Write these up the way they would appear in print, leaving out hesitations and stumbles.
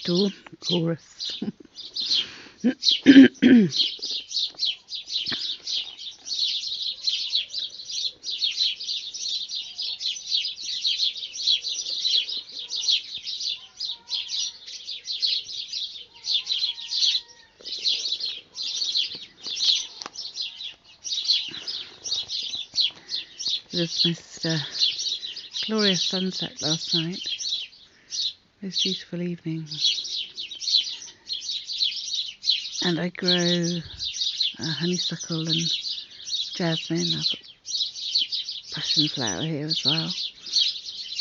Dawn chorus. It was most glorious sunset last night. Most beautiful evening. And I grow honeysuckle and jasmine. I've got passion flower here as well,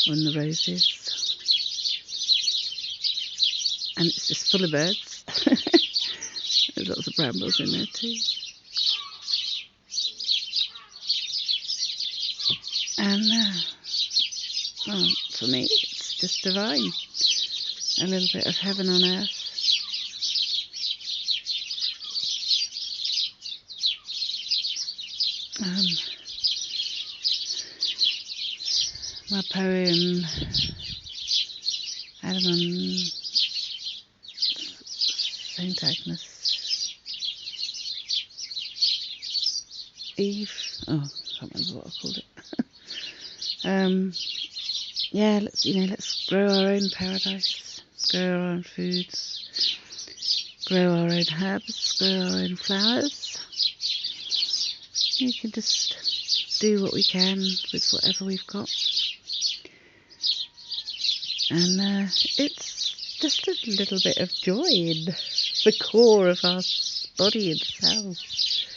on the roses. And it's just full of birds. There's lots of brambles in there too. And well, for me, it's just divine. A little bit of heaven on earth. My poem, Adam and St. Agnes Eve. Oh, I can't remember what I called it. Yeah, let's grow our own paradise, grow our own foods, grow our own herbs, grow our own flowers. We can just do what we can with whatever we've got. And it's just a little bit of joy in the core of our body and cells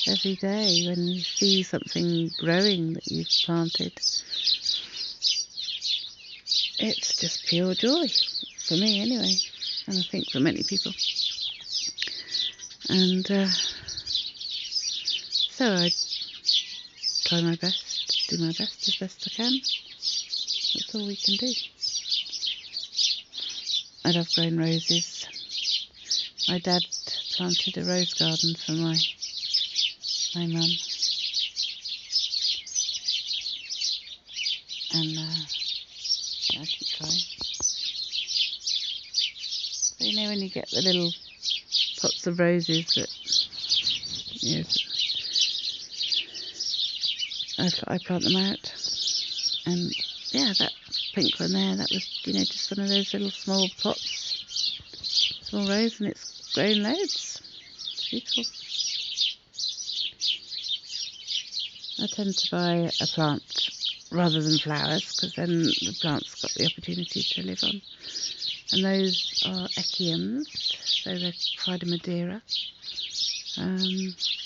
every day when you see something growing that you've planted. It's just pure joy, for me anyway, and I think for many people. And so I try my best, do my best as best I can. That's all we can do. I love growing roses. My dad planted a rose garden for my mum. And I keep trying. But you know when you get the little pots of roses that, I plant them out. And yeah, that pink one there, that was, just one of those little small pots, small rose, and it's grown loads. It's beautiful. I tend to buy a plant rather than flowers, because then the plant's got the opportunity to live on. And those are echiums, so they're Pride Madeira.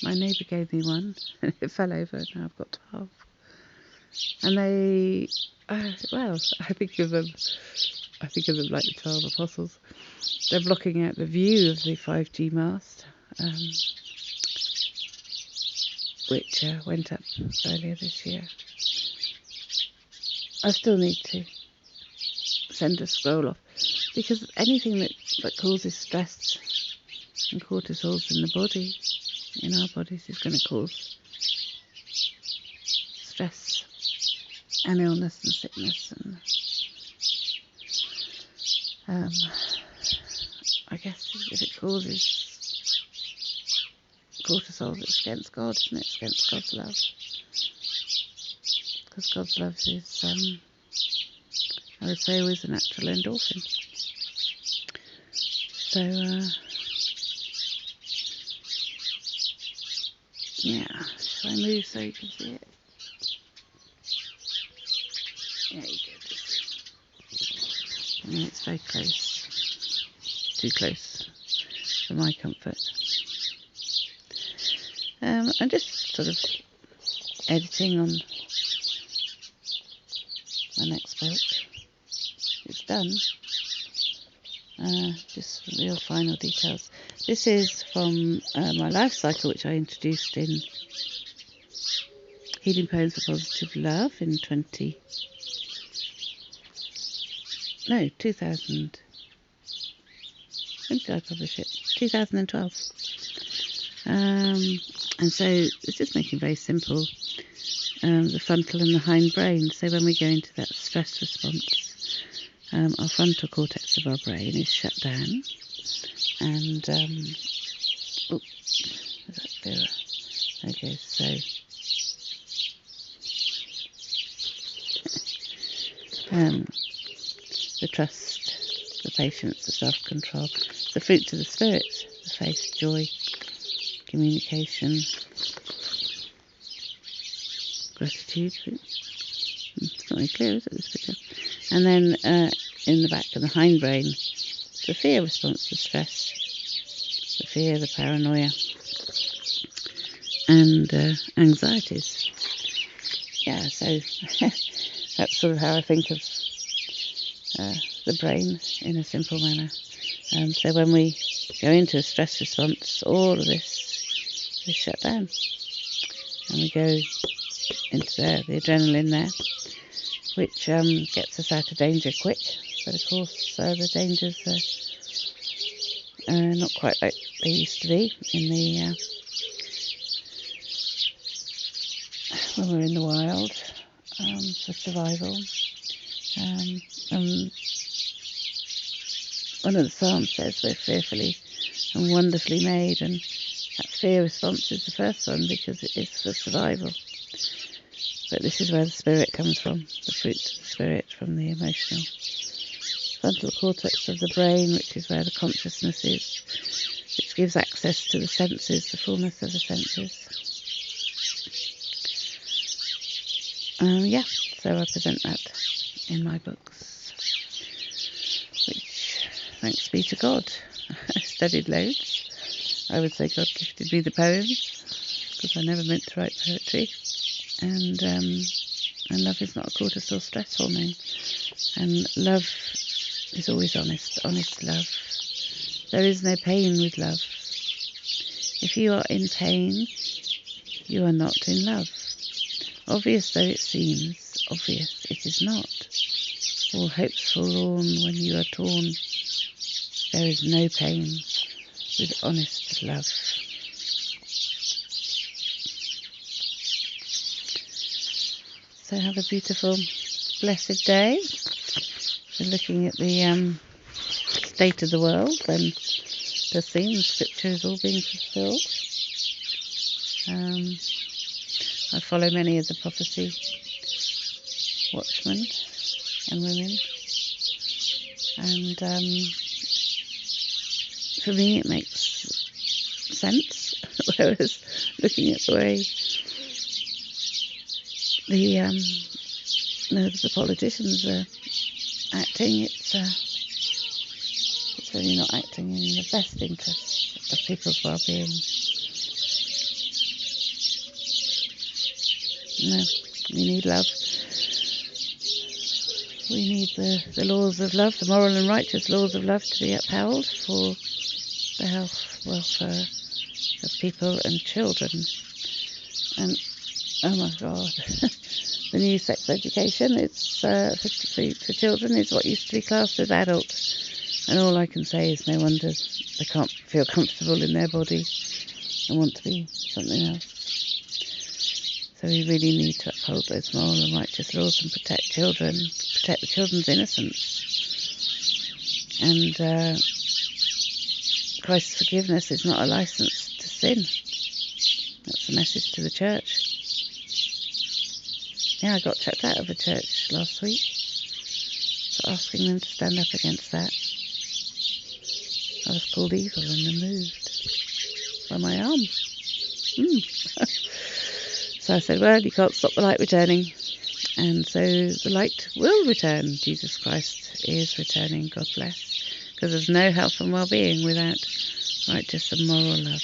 My neighbour gave me one, and it fell over, and now I've got 12. And they, I think of them like the 12 apostles. They're blocking out the view of the 5G mast, which went up earlier this year. I still need to send a scroll off, because anything that causes stress and cortisols in the body, in our bodies, is going to cause stress and illness and sickness. And I guess if it causes cortisol, it's against God, isn't it? It's against God's love. Because God's love is, I would say, always a natural endorphin. So, yeah, shall I move so you can see it? Yeah, you go. It's very close. Too close for my comfort. I'm just sort of editing on my next book. It's done. Just real final details. This is from my life cycle, which I introduced in Healing Poems for Positive Love in 2000. When did I publish it? 2012. And so it's just making very simple the frontal and the hindbrain. So when we go into that stress response, our frontal cortex of our brain is shut down, and is that clearer? Okay, so the trust, the patience, the self-control, the fruits of the spirit, the faith, joy, communication, gratitude. It's not very clear, is it, this picture? And then in the back of the hindbrain, the fear response to stress, the fear, the paranoia, and anxieties. Yeah, so that's sort of how I think of the brain in a simple manner. So when we go into a stress response, all of this is shut down, and we go into there, the adrenaline there, which gets us out of danger quick. But of course, the dangers are not quite like they used to be in the when we're in the wild for survival. And one of the Psalms says we're fearfully and wonderfully made, and that fear response is the first one because it is for survival. But this is where the spirit comes from, the fruits of the spirit, from the emotional frontal cortex of the brain, which is where the consciousness is, which gives access to the senses, the fullness of the senses. So I present that in my books, which, thanks be to God, I studied loads. I would say God gifted me the poems, because I never meant to write poetry. And love is not a cortisol stress hormone. And love is always honest love. There is no pain with love. If you are in pain, you are not in love. Obvious though it seems, obvious it is not. All hopes forlorn when you are torn. There is no pain with honest love. So have a beautiful, blessed day. We're looking at the state of the world, then the theme of Scripture is all being fulfilled. I follow many of the prophecy watchmen and women, and for me it makes sense, whereas looking at the way the politicians are acting, it's really not acting in the best interest of people's well-being. No, we need love. We need the laws of love, the moral and righteous laws of love, to be upheld for the health, welfare of people and children. And oh my God, the new sex education, it's for children, is what used to be classed as adult. And all I can say is no wonder they can't feel comfortable in their body and want to be something else. So we really need to uphold those moral and righteous laws and protect children, protect the children's innocence. And Christ's forgiveness is not a license to sin. That's the message to the church. Yeah, I got chucked out of a church last week for asking them to stand up against that. I was called evil and removed by my arm. So I said, well, you can't stop the light returning. And so the light will return. Jesus Christ is returning, God bless. Because there's no health and well-being without righteous and moral love.